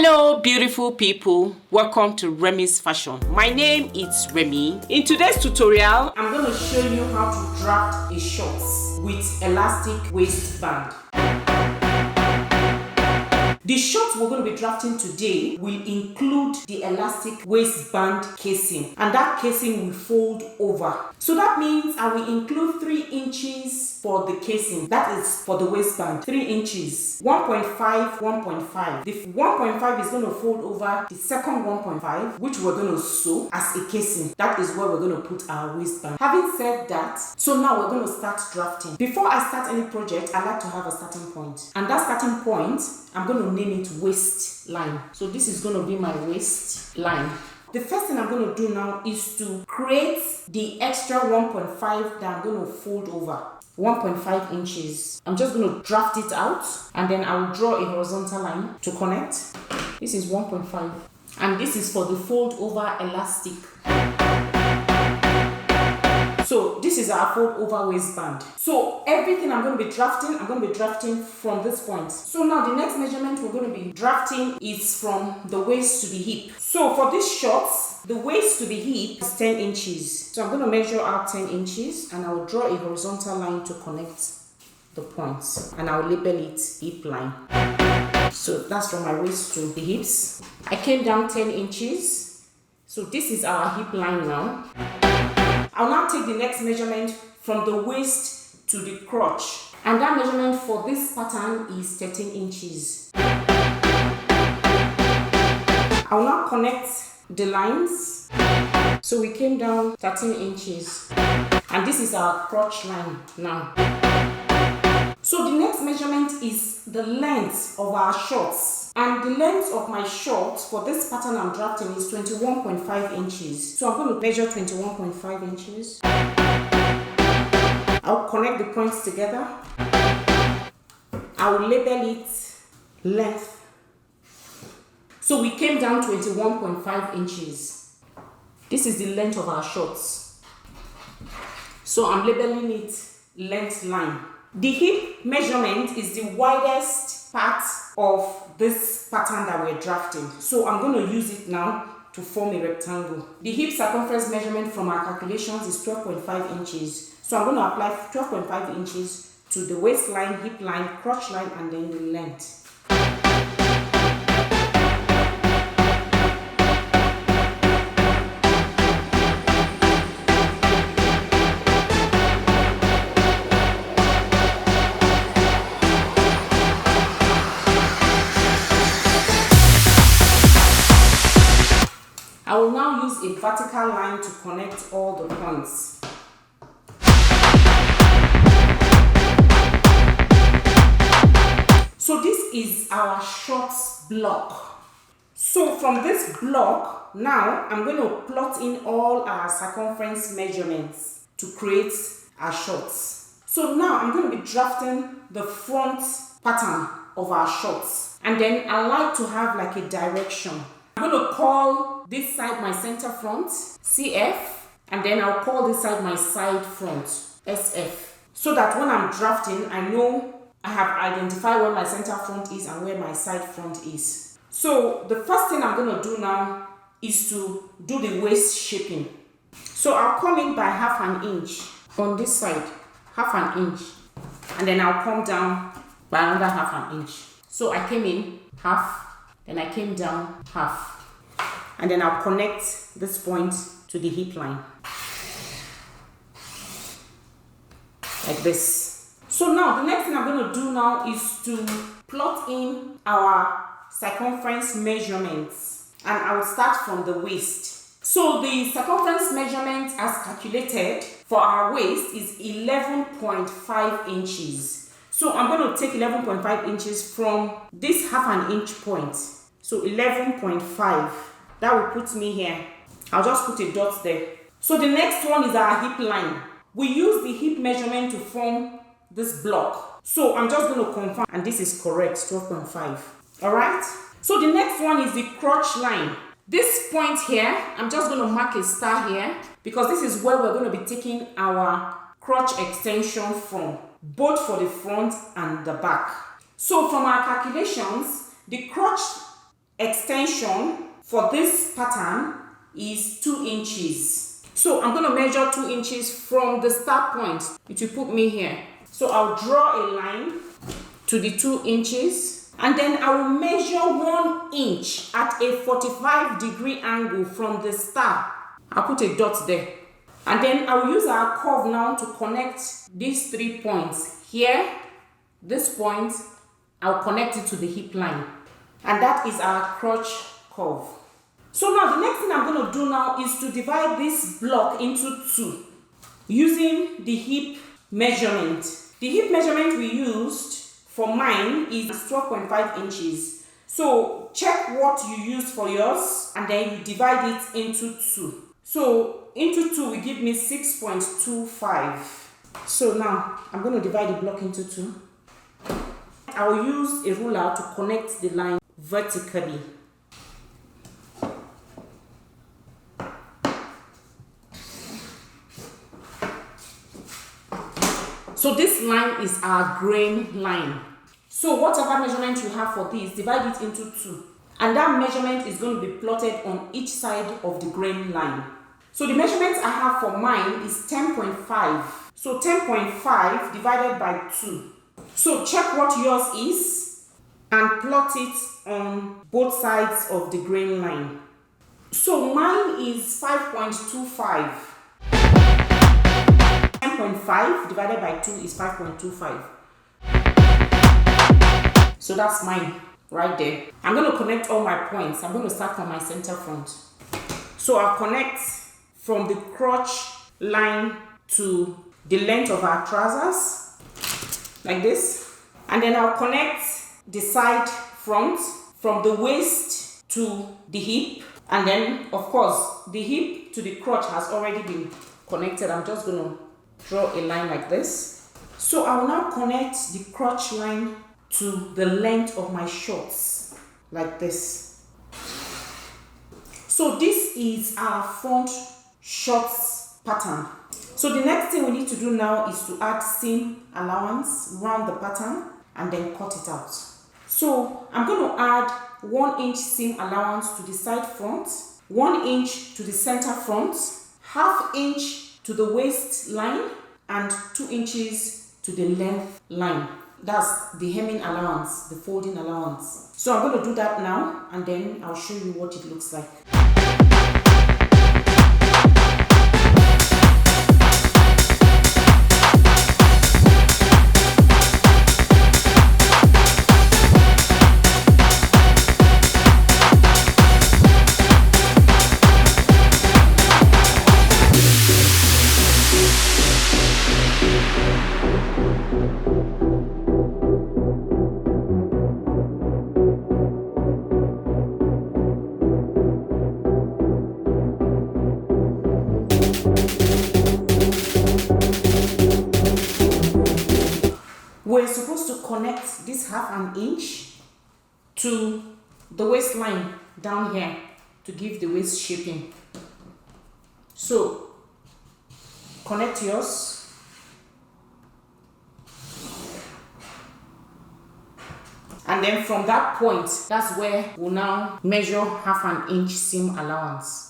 Hello beautiful people, welcome to Remy's Fashion. My name is Remy. In today's tutorial, I'm going to show you how to draft a shorts with elastic waistband. The shorts we're going to be drafting today will include the elastic waistband casing, and that casing will fold over. So that means I will include 3 inches for the casing. That is for the waistband, 3 inches, 1.5, 1.5. The 1.5 is going to fold over the second 1.5, which we're going to sew as a casing. That is where we're going to put our waistband. Having said that, so now we're going to start drafting. Before I start any project, I like to have a starting point. And that starting point, I'm going to name it waistline. So this is going to be my waistline. The first thing I'm going to do now is to create the extra 1.5 that I'm going to fold over. 1.5 inches. I'm just going to draft it out and then I will draw a horizontal line to connect. This is 1.5 and this is for the fold over elastic. So this is our fold over waistband. So everything I'm going to be drafting from this point. So now the next measurement we're going to be drafting is from the waist to the hip. So for these shorts, the waist to the hip is 10 inches. So I'm going to measure out 10 inches and I will draw a horizontal line to connect the points. And I will label it hip line. So that's from my waist to the hips. I came down 10 inches. So this is our hip line now. I'll now take the next measurement from the waist to the crotch. And that measurement for this pattern is 13 inches. I'll now connect the lines. So we came down 13 inches. And this is our crotch line now. So the next measurement is the length of our shorts. And the length of my shorts for this pattern I'm drafting is 21.5 inches. So I'm going to measure 21.5 inches. I'll connect the points together. I will label it length. So we came down 21.5 inches. This is the length of our shorts. So I'm labeling it length line. The hip measurement is the widest part of this pattern that we're drafting. So I'm going to use it now to form a rectangle. The hip circumference measurement from our calculations is 12.5 inches. So I'm going to apply 12.5 inches to the waistline, hip line, crotch line, and then the length. I will now use a vertical line to connect all the points. So this is our shorts block. So from this block, now I'm going to plot in all our circumference measurements to create our shorts. So now I'm going to be drafting the front pattern of our shorts. And then I like to have like a direction. I'm going to call this side my center front, CF, and then I'll call this side my side front, SF. So that when I'm drafting, I know I have identified where my center front is and where my side front is. So the first thing I'm going to do now is to do the waist shaping. So I'll come in by half an inch on this side, half an inch, and then I'll come down by another half an inch. So I came in half, then I came down half. And then I'll connect this point to the hip line. Like this. So now the next thing I'm going to do now is to plot in our circumference measurements. And I will start from the waist. So the circumference measurement as calculated for our waist is 11.5 inches. So I'm going to take 11.5 inches from this half an inch point. So 11.5. That will put me here. I'll just put a dot there. So the next one is our hip line. We use the hip measurement to form this block. So I'm just going to confirm, and this is correct, 12.5. Alright? So the next one is the crotch line. This point here, I'm just going to mark a star here because this is where we're going to be taking our crotch extension from, both for the front and the back. So from our calculations, the crotch extension for this pattern is 2 inches. So I'm going to measure 2 inches from the start point. It will put me here. So I'll draw a line to the 2 inches, and then I will measure 1 inch at a 45-degree angle from the start. I'll put a dot there. And then I'll use our curve now to connect these 3 points. Here, this point, I'll connect it to the hip line. And that is our crotch curve. So now the next thing I'm going to do now is to divide this block into 2 using the hip measurement. The hip measurement we used for mine is 12.5 inches. So check what you used for yours and then you divide it into 2. So into 2 will give me 6.25. So now I'm going to divide the block into 2. I will use a ruler to connect the line vertically. So this line is our grain line. So whatever measurement you have for this, divide it into 2. And that measurement is going to be plotted on each side of the grain line. So the measurement I have for mine is 10.5. So 10.5 divided by 2. So check what yours is and plot it on both sides of the grain line. So mine is 5.25. 10.5 divided by 2 is 5.25. So that's mine right there. I'm going to connect all my points. I'm going to start from my center front. So I'll connect from the crotch line to the length of our trousers, like this. And then I'll connect the side front from the waist to the hip. And then, of course, the hip to the crotch has already been connected. I'm just going to draw a line like this. So I will now connect the crotch line to the length of my shorts, like this. So this is our front shorts pattern. So the next thing we need to do now is to add seam allowance around the pattern and then cut it out. So I'm going to add 1 inch seam allowance to the side front, 1 inch to the center front, ½ inch to the waist line, and 2 inches to the length line. That's the hemming allowance, the folding allowance. So I'm going to do that now and then I'll show you what it looks like. We're supposed to connect this ½ inch to the waistline down here to give the waist shaping. So connect yours. And then from that point, that's where we'll now measure ½ inch seam allowance.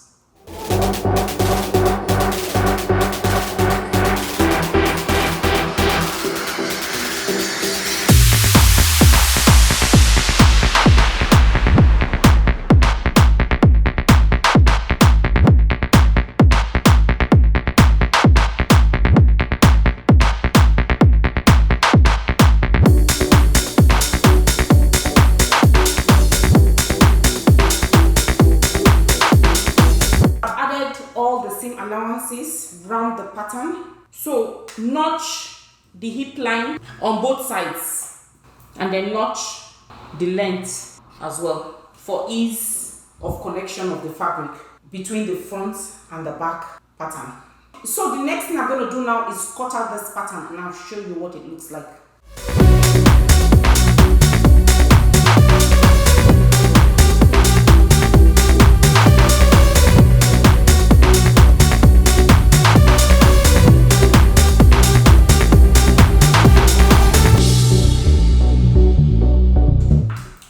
All the seam allowances around the pattern. So notch the hip line on both sides and then notch the length as well for ease of connection of the fabric between the front and the back pattern. So the next thing I'm going to do now is cut out this pattern and I'll show you what it looks like.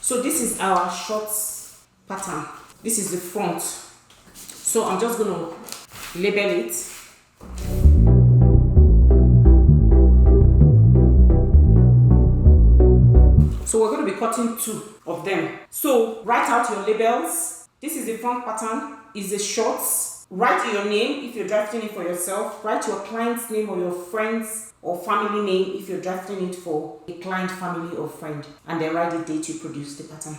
So this is our shorts pattern. This is the front. So I'm just going to label it. So we're going to be cutting 2 of them. So write out your labels. This is the front pattern, is the shorts. Write your name if you're drafting it for yourself. Write your client's name or your friend's or family name if you're drafting it for a client, family or friend. And then write the date you produced the pattern.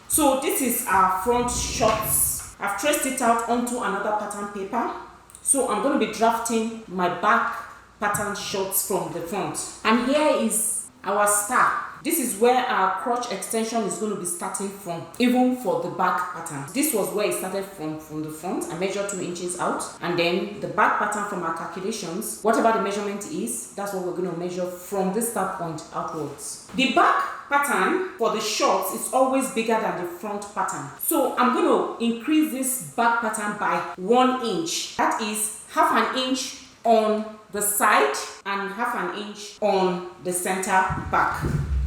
So this is our front shorts. I've traced it out onto another pattern paper. So I'm going to be drafting my back pattern shorts from the front. And here is our star. This is where our crotch extension is going to be starting from, even for the back pattern. This was where it started from the front. I measured 2 inches out, and then the back pattern from our calculations, whatever the measurement is, that's what we're going to measure from this start point outwards. The back pattern for the shorts is always bigger than the front pattern. So I'm going to increase this back pattern by 1 inch. That is half an inch on the side and half an inch on the center back.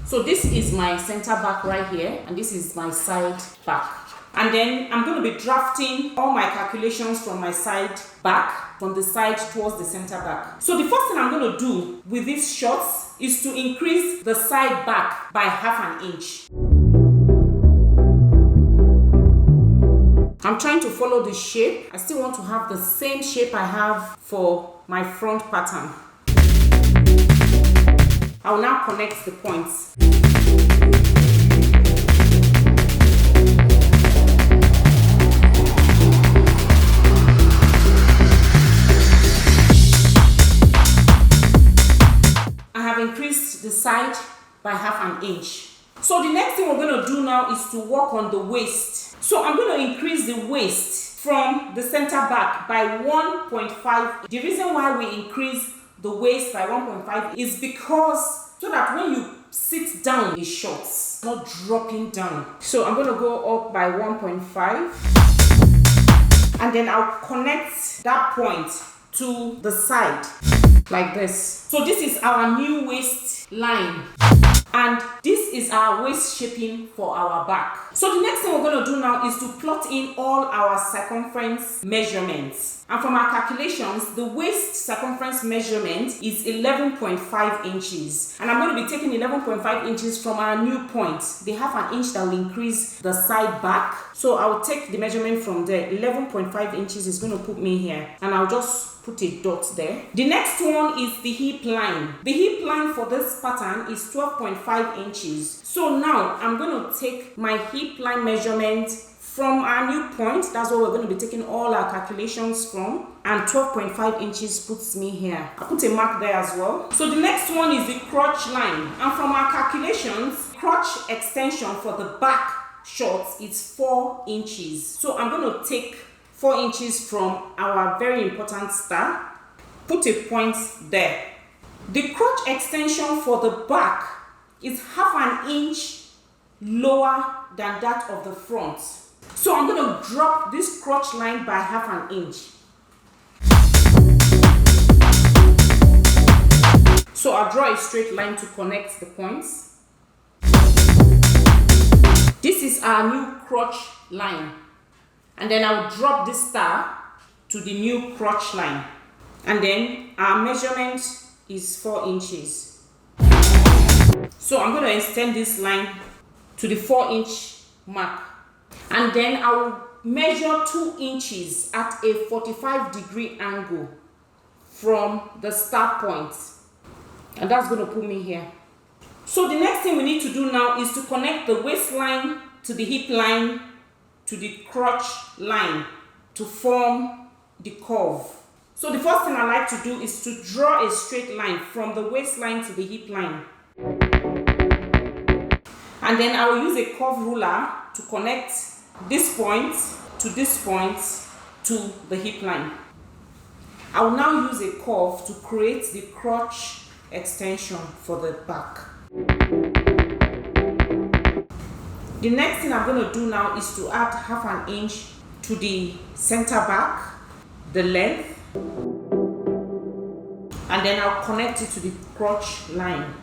So this is my center back right here, and this is my side back. And then I'm going to be drafting all my calculations from my side back, from the side towards the center back. So the first thing I'm going to do with these shorts is to increase the side back by half an inch. I'm trying to follow the shape. I still want to have the same shape I have for my front pattern. I will now connect the points. I have increased the side by half an inch. So the next thing we're going to do now is to work on the waist. So I'm going to increase the waist from the center back by 1.5. The reason why we increase the waist by 1.5 is because so that when you sit down, the shorts not dropping down. So I'm going to go up by 1.5, and then I'll connect that point to the side like this. So this is our new waist line, and this is our waist shaping for our back. So the next thing we're going to do now is to plot in all our circumference measurements. And from our calculations, the waist circumference measurement is 11.5 inches. And I'm going to be taking 11.5 inches from our new point, the half an inch that will increase the side back. So I'll take the measurement from there. 11.5 inches is going to put me here. And I'll just put a dot there. The next one is the hip line. The hip line for this pattern is 12.5 inches. So now I'm going to take my hip line measurement from our new point. That's what we're going to be taking all our calculations from. And 12.5 inches puts me here. I put a mark there as well. So the next one is the crotch line. And from our calculations, crotch extension for the back shorts is 4 inches. So I'm going to take 4 inches from our very important star. Put a point there. The crotch extension for the back is half an inch lower than that of the front. So I'm going to drop this crotch line by half an inch. So I'll draw a straight line to connect the points. This is our new crotch line. And then I'll drop this star to the new crotch line. And then our measurement is 4 inches. So I'm going to extend this line to the 4-inch mark. And then I'll measure 2 inches at a 45-degree angle from the start point. And that's going to put me here. So the next thing we need to do now is to connect the waistline to the hip line to the crotch line to form the curve. So the first thing I like to do is to draw a straight line from the waistline to the hip line. And then I will use a curve ruler to connect this point to the hip line. I will now use a curve to create the crotch extension for the back. The next thing I'm going to do now is to add half an inch to the center back, the length. and then I'll connect it to the crotch line.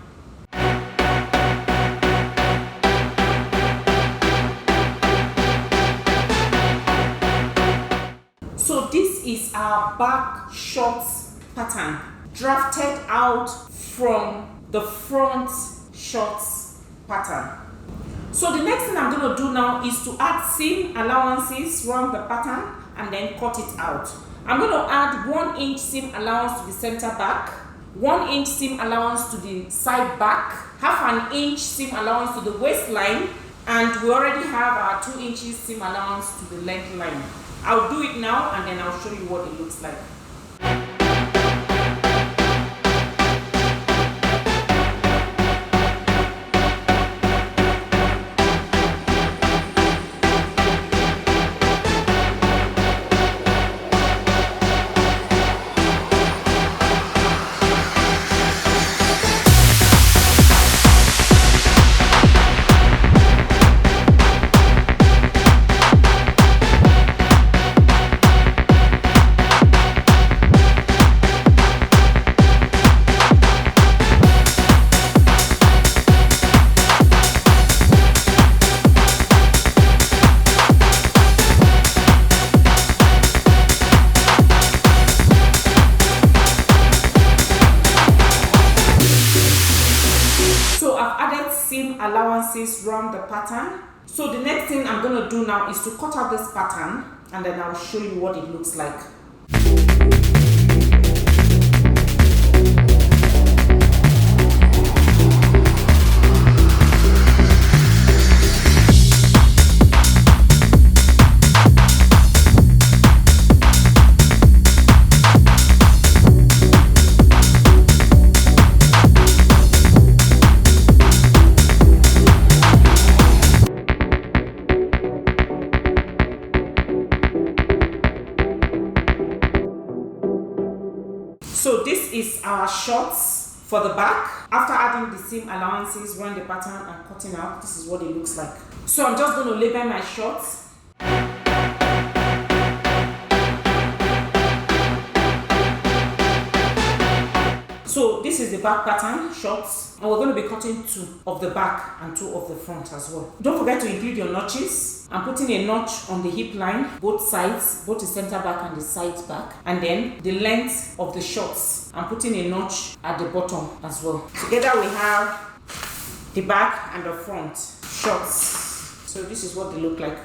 So this is our back shorts pattern, drafted out from the front shorts pattern. So the next thing I'm going to do now is to add seam allowances around the pattern and then cut it out. I'm going to add 1 inch seam allowance to the center back, 1 inch seam allowance to the side back, half an inch seam allowance to the waistline, and we already have our 2 inches seam allowance to the leg line. I'll do it now and then I'll show you what it looks like. Seam allowances around the pattern. So the next thing I'm going to do now is to cut out this pattern and then I'll show you what it looks like. So this is our shorts for the back. After adding the seam allowances, run the pattern and cutting out, this is what it looks like. So I'm just going to label my shorts. So this is the back pattern, shorts, and we're going to be cutting 2 of the back and 2 of the front as well. Don't forget to include your notches. I'm putting a notch on the hip line, both sides, both the center back and the side back, and then the length of the shorts. I'm putting a notch at the bottom as well. Together we have the back and the front shorts. So this is what they look like.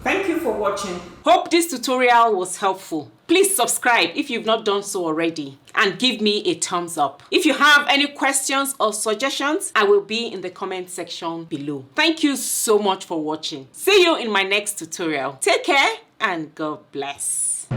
Thank you for watching. Hope this tutorial was helpful. Please subscribe if you've not done so already and give me a thumbs up. If you have any questions or suggestions, I will be in the comment section below. Thank you so much for watching. See you in my next tutorial. Take care and God bless.